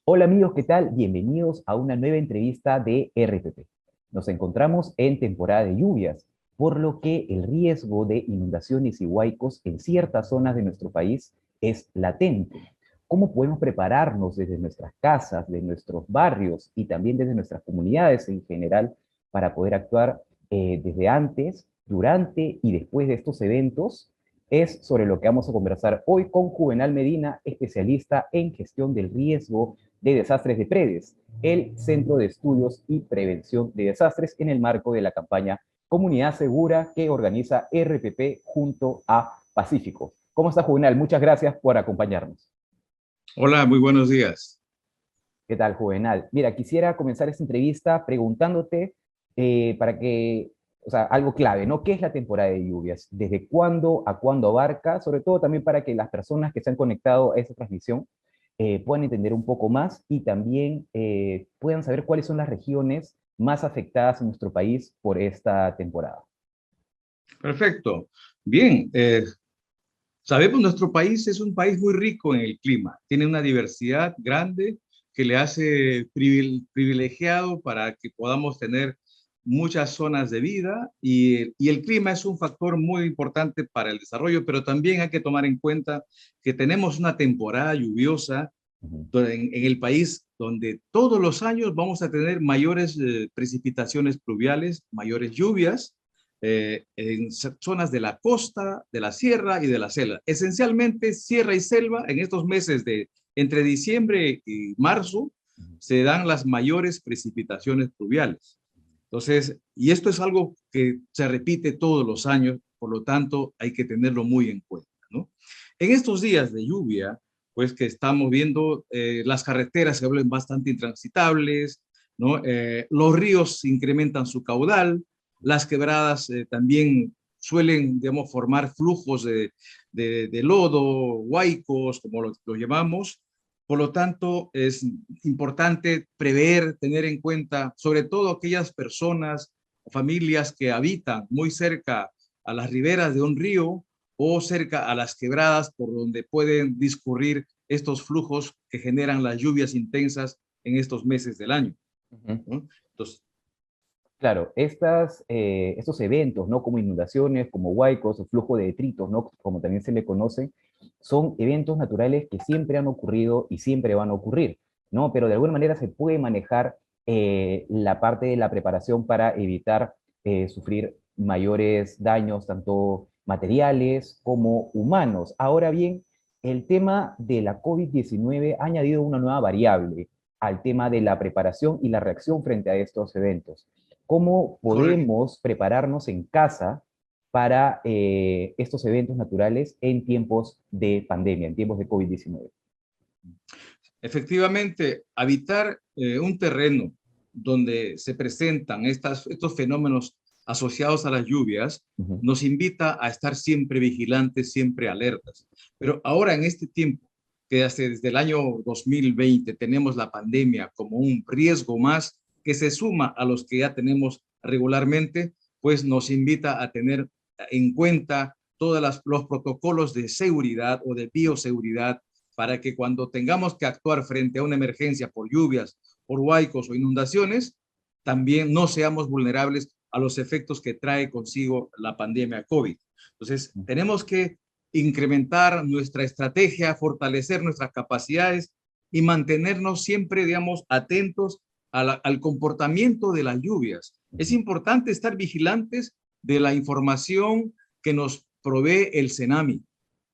Hola amigos, ¿qué tal? Bienvenidos a una nueva entrevista de RPP. Nos encontramos en temporada de lluvias, por lo que el riesgo de inundaciones y huaicos en ciertas zonas de nuestro país es latente. ¿Cómo podemos prepararnos desde nuestras casas, de nuestros barrios y también desde nuestras comunidades en general para poder actuar desde antes, durante y después de estos eventos? Es sobre lo que vamos a conversar hoy con Juvenal Medina, especialista en gestión del riesgo de Desastres de PREDES, el Centro de Estudios y Prevención de Desastres, en el marco de la campaña Comunidad Segura que organiza RPP junto a Pacífico. ¿Cómo está, Juvenal? Muchas gracias por acompañarnos. Hola, muy buenos días. ¿Qué tal, Juvenal? Mira, quisiera comenzar esta entrevista preguntándote para que, o sea, algo clave, ¿no? ¿Qué es la temporada de lluvias? ¿Desde cuándo a cuándo abarca? Sobre todo también para que las personas que se han conectado a esta transmisión puedan entender un poco más y también puedan saber cuáles son las regiones más afectadas en nuestro país por esta temporada. Perfecto. Bien, sabemos nuestro país es un país muy rico en el clima. Tiene una diversidad grande que le hace privilegiado para que podamos tener muchas zonas de vida y el clima es un factor muy importante para el desarrollo, pero también hay que tomar en cuenta que tenemos una temporada lluviosa Ujú. en el país donde todos los años vamos a tener mayores precipitaciones pluviales, mayores lluvias en zonas de la costa, de la sierra y de la selva. Esencialmente, sierra y selva en estos meses de entre diciembre y marzo se dan las mayores precipitaciones pluviales. Entonces, y esto es algo que se repite todos los años, por lo tanto, hay que tenerlo muy en cuenta, ¿no? En estos días de lluvia, pues que estamos viendo las carreteras se vuelven bastante intransitables, ¿no? Los ríos incrementan su caudal, las quebradas también suelen, digamos, formar flujos de lodo, huaicos, como lo llamamos. Por lo tanto, es importante prever, tener en cuenta, sobre todo aquellas personas o familias que habitan muy cerca a las riberas de un río o cerca a las quebradas por donde pueden discurrir estos flujos que generan las lluvias intensas en estos meses del año, Ujú. ¿no? Entonces, Claro, estos eventos, ¿no? Como inundaciones, como huaicos, o flujo de detritos, ¿no? Como también se le conoce, son eventos naturales que siempre han ocurrido y siempre van a ocurrir, ¿no? Pero de alguna manera se puede manejar la parte de la preparación para evitar sufrir mayores daños, tanto materiales como humanos. Ahora bien, el tema de la COVID-19 ha añadido una nueva variable al tema de la preparación y la reacción frente a estos eventos. ¿Cómo correcto. podemos prepararnos en casa para estos eventos naturales en tiempos de pandemia, en tiempos de COVID-19? Efectivamente, habitar un terreno donde se presentan estos fenómenos asociados a las lluvias Ujú. nos invita a estar siempre vigilantes, siempre alertas. Pero ahora en este tiempo, que desde el año 2020 tenemos la pandemia como un riesgo más que se suma a los que ya tenemos regularmente, pues nos invita a tener en cuenta todos los protocolos de seguridad o de bioseguridad para que cuando tengamos que actuar frente a una emergencia por lluvias, por huaicos o inundaciones, también no seamos vulnerables a los efectos que trae consigo la pandemia COVID. Entonces, tenemos que incrementar nuestra estrategia, fortalecer nuestras capacidades y mantenernos siempre, digamos, atentos al comportamiento de las lluvias. Es importante estar vigilantes de la información que nos provee el CENAMI,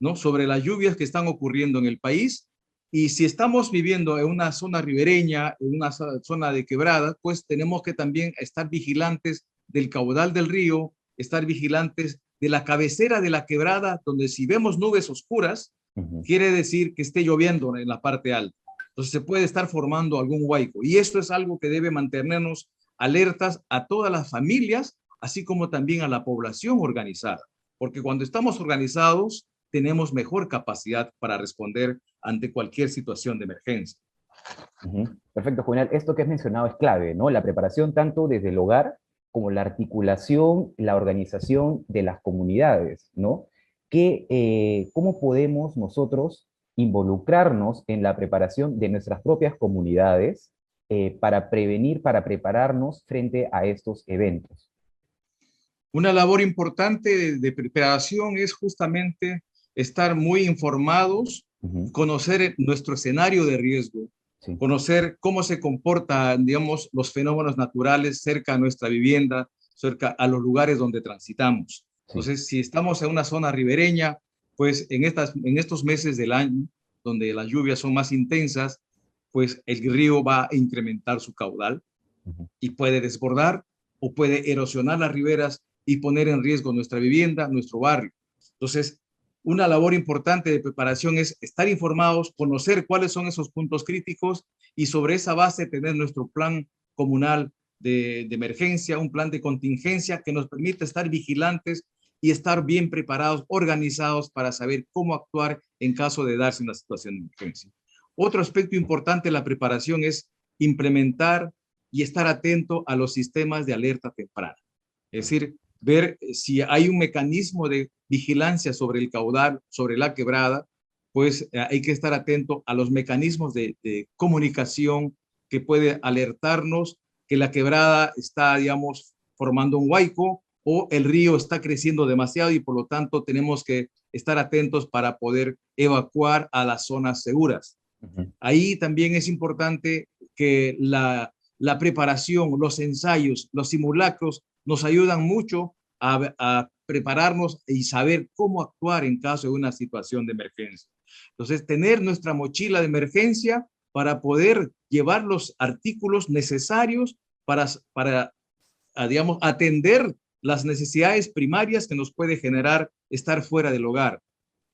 ¿no? Sobre las lluvias que están ocurriendo en el país. Y si estamos viviendo en una zona ribereña, en una zona de quebrada, pues tenemos que también estar vigilantes del caudal del río, estar vigilantes de la cabecera de la quebrada, donde si vemos nubes oscuras, Ujú. quiere decir que esté lloviendo en la parte alta. Entonces se puede estar formando algún huaico. Y esto es algo que debe mantenernos alertas a todas las familias, así como también a la población organizada. Porque cuando estamos organizados, tenemos mejor capacidad para responder ante cualquier situación de emergencia. Ujú. Perfecto, Juvenal. Esto que has mencionado es clave, ¿no? La preparación tanto desde el hogar como la articulación, la organización de las comunidades, ¿no? ¿Cómo podemos nosotros involucrarnos en la preparación de nuestras propias comunidades para prevenir, para prepararnos frente a estos eventos? Una labor importante de preparación es justamente estar muy informados, Ujú. conocer nuestro escenario de riesgo, Sí, conocer cómo se comportan, digamos, los fenómenos naturales cerca a nuestra vivienda, cerca a los lugares donde transitamos. sí. Entonces, si estamos en una zona ribereña, pues en estos meses del año, donde las lluvias son más intensas, pues el río va a incrementar su caudal Ujú. y puede desbordar o puede erosionar las riberas y poner en riesgo nuestra vivienda, nuestro barrio. Entonces, una labor importante de preparación es estar informados, conocer cuáles son esos puntos críticos y sobre esa base tener nuestro plan comunal de emergencia, un plan de contingencia que nos permite estar vigilantes y estar bien preparados, organizados para saber cómo actuar en caso de darse una situación de emergencia. Otro aspecto importante de la preparación es implementar y estar atento a los sistemas de alerta temprana. Es decir, ver si hay un mecanismo de vigilancia sobre el caudal, sobre la quebrada, pues hay que estar atento a los mecanismos de comunicación que puede alertarnos que la quebrada está, digamos, formando un huaico o el río está creciendo demasiado y por lo tanto tenemos que estar atentos para poder evacuar a las zonas seguras. Ujú. Ahí también es importante que la preparación, los ensayos, los simulacros nos ayudan mucho a prepararnos y saber cómo actuar en caso de una situación de emergencia. Entonces, tener nuestra mochila de emergencia para poder llevar los artículos necesarios para digamos, atender las necesidades primarias que nos puede generar estar fuera del hogar.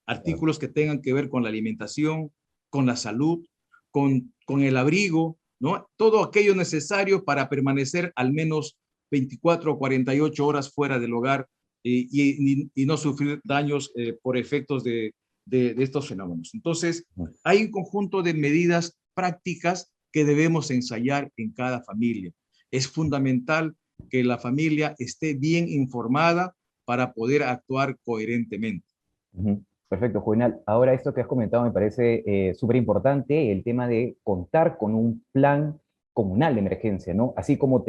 Claro. Artículos que tengan que ver con la alimentación, con la salud, con el abrigo, ¿no? Todo aquello necesario para permanecer al menos 24 o 48 horas fuera del hogar y no sufrir daños por efectos de estos fenómenos. Entonces, Ujú. hay un conjunto de medidas prácticas que debemos ensayar en cada familia. Es fundamental que la familia esté bien informada para poder actuar coherentemente. Ujú. Perfecto, Juvenal. Ahora esto que has comentado me parece súper importante, el tema de contar con un plan comunal de emergencia, ¿no? Así como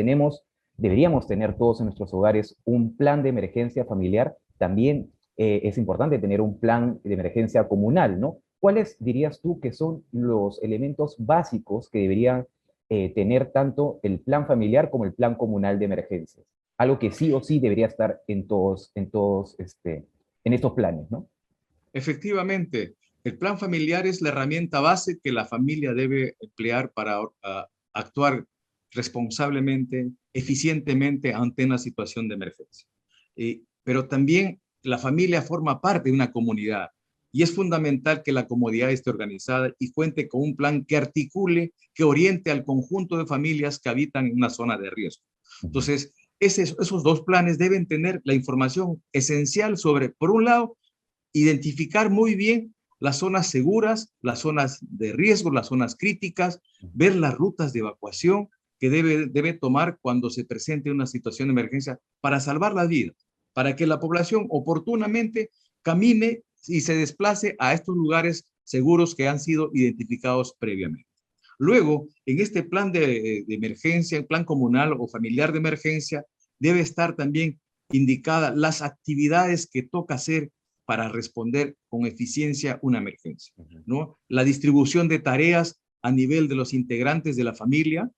deberíamos tener todos en nuestros hogares un plan de emergencia familiar, también es importante tener un plan de emergencia comunal, ¿no? ¿Cuáles dirías tú que son los elementos básicos que deberían tener tanto el plan familiar como el plan comunal de emergencias? Algo que sí o sí debería estar en estos planes, ¿no? Efectivamente, el plan familiar es la herramienta base que la familia debe emplear para actuar responsablemente, eficientemente ante una situación de emergencia. Pero también la familia forma parte de una comunidad y es fundamental que la comunidad esté organizada y cuente con un plan que articule, que oriente al conjunto de familias que habitan en una zona de riesgo. Ujú. Entonces, esos dos planes deben tener la información esencial sobre, por un lado, identificar muy bien las zonas seguras, las zonas de riesgo, las zonas críticas, ver las rutas de evacuación que debe tomar cuando se presente una situación de emergencia para salvar la vida, para que la población oportunamente camine y se desplace a estos lugares seguros que han sido identificados previamente. Luego, en este plan de emergencia, el plan comunal o familiar de emergencia, debe estar también indicada las actividades que toca hacer para responder con eficiencia una emergencia, Ujú. ¿no? La distribución de tareas a nivel de los integrantes de la familia,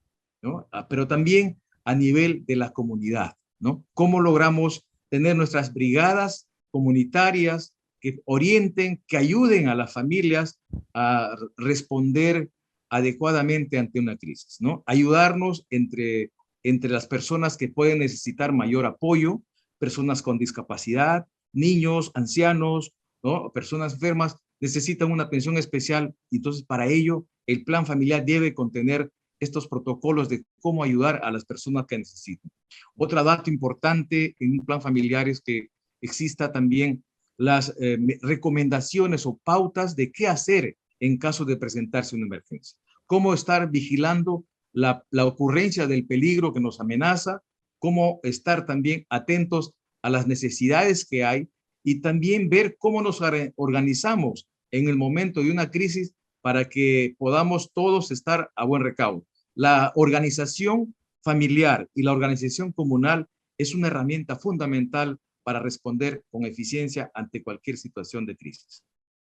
¿no? Pero también a nivel de la comunidad, ¿no? ¿Cómo logramos tener nuestras brigadas comunitarias que orienten, que ayuden a las familias a responder adecuadamente ante una crisis, ¿no? Ayudarnos entre las personas que pueden necesitar mayor apoyo, personas con discapacidad, niños, ancianos, ¿no? Personas enfermas necesitan una atención especial. Entonces, para ello, el plan familiar debe contener estos protocolos de cómo ayudar a las personas que necesitan. Otro dato importante en un plan familiar es que exista también las recomendaciones o pautas de qué hacer en caso de presentarse una emergencia. Cómo estar vigilando la ocurrencia del peligro que nos amenaza, cómo estar también atentos a las necesidades que hay y también ver cómo nos organizamos en el momento de una crisis para que podamos todos estar a buen recaudo. La organización familiar y la organización comunal es una herramienta fundamental para responder con eficiencia ante cualquier situación de crisis.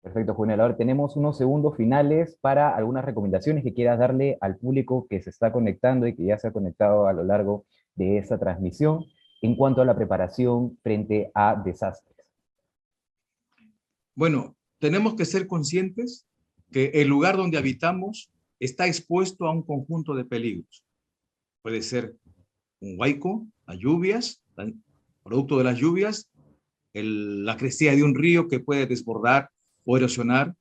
Perfecto, Juvenal. Ahora tenemos unos segundos finales para algunas recomendaciones que quieras darle al público que se está conectando y que ya se ha conectado a lo largo de esta transmisión en cuanto a la preparación frente a desastres. Bueno, tenemos que ser conscientes que el lugar donde habitamos está expuesto a un conjunto de peligros. Puede ser un huaico, las lluvias, producto de las lluvias, la crecida de un río que puede desbordar o erosionar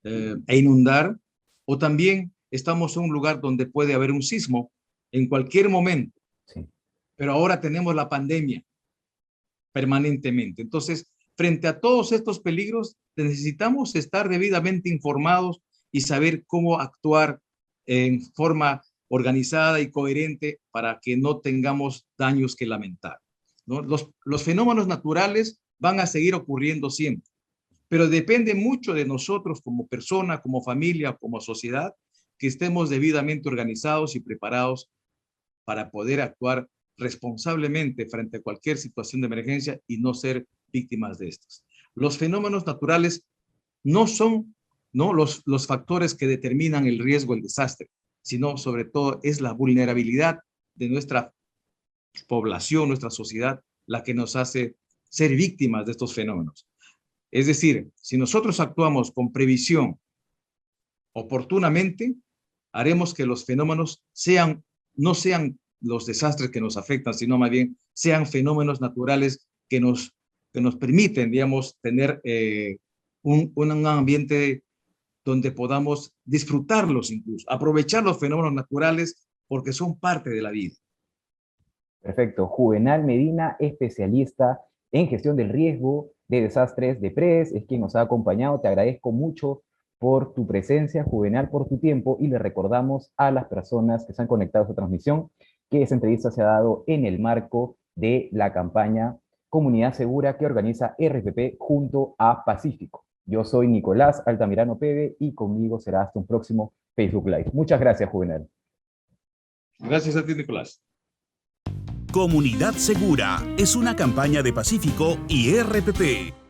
e inundar, o también estamos en un lugar donde puede haber un sismo en cualquier momento. Sí. Pero ahora tenemos la pandemia permanentemente. Entonces, frente a todos estos peligros, necesitamos estar debidamente informados y saber cómo actuar en forma organizada y coherente para que no tengamos daños que lamentar, ¿no? Los fenómenos naturales van a seguir ocurriendo siempre, pero depende mucho de nosotros como persona, como familia, como sociedad, que estemos debidamente organizados y preparados para poder actuar responsablemente frente a cualquier situación de emergencia y no ser víctimas de estas. Los fenómenos naturales no son los factores que determinan el riesgo, el desastre, sino sobre todo es la vulnerabilidad de nuestra población, nuestra sociedad, la que nos hace ser víctimas de estos fenómenos. Es decir, si nosotros actuamos con previsión oportunamente, haremos que los fenómenos no sean los desastres que nos afectan, sino más bien sean fenómenos naturales que nos permiten, digamos, tener un ambiente donde podamos disfrutarlos incluso, aprovechar los fenómenos naturales porque son parte de la vida. Perfecto. Juvenal Medina, especialista en gestión del riesgo de desastres de PREDES, es quien nos ha acompañado. Te agradezco mucho por tu presencia, Juvenal, por tu tiempo, y le recordamos a las personas que se han conectado a esta transmisión que esa entrevista se ha dado en el marco de la campaña Comunidad Segura que organiza RPP junto a Pacífico. Yo soy Nicolás Altamirano Peve y conmigo será hasta un próximo Facebook Live. Muchas gracias, Juvenal. Gracias a ti, Nicolás. Comunidad Segura es una campaña de Pacífico y RPP.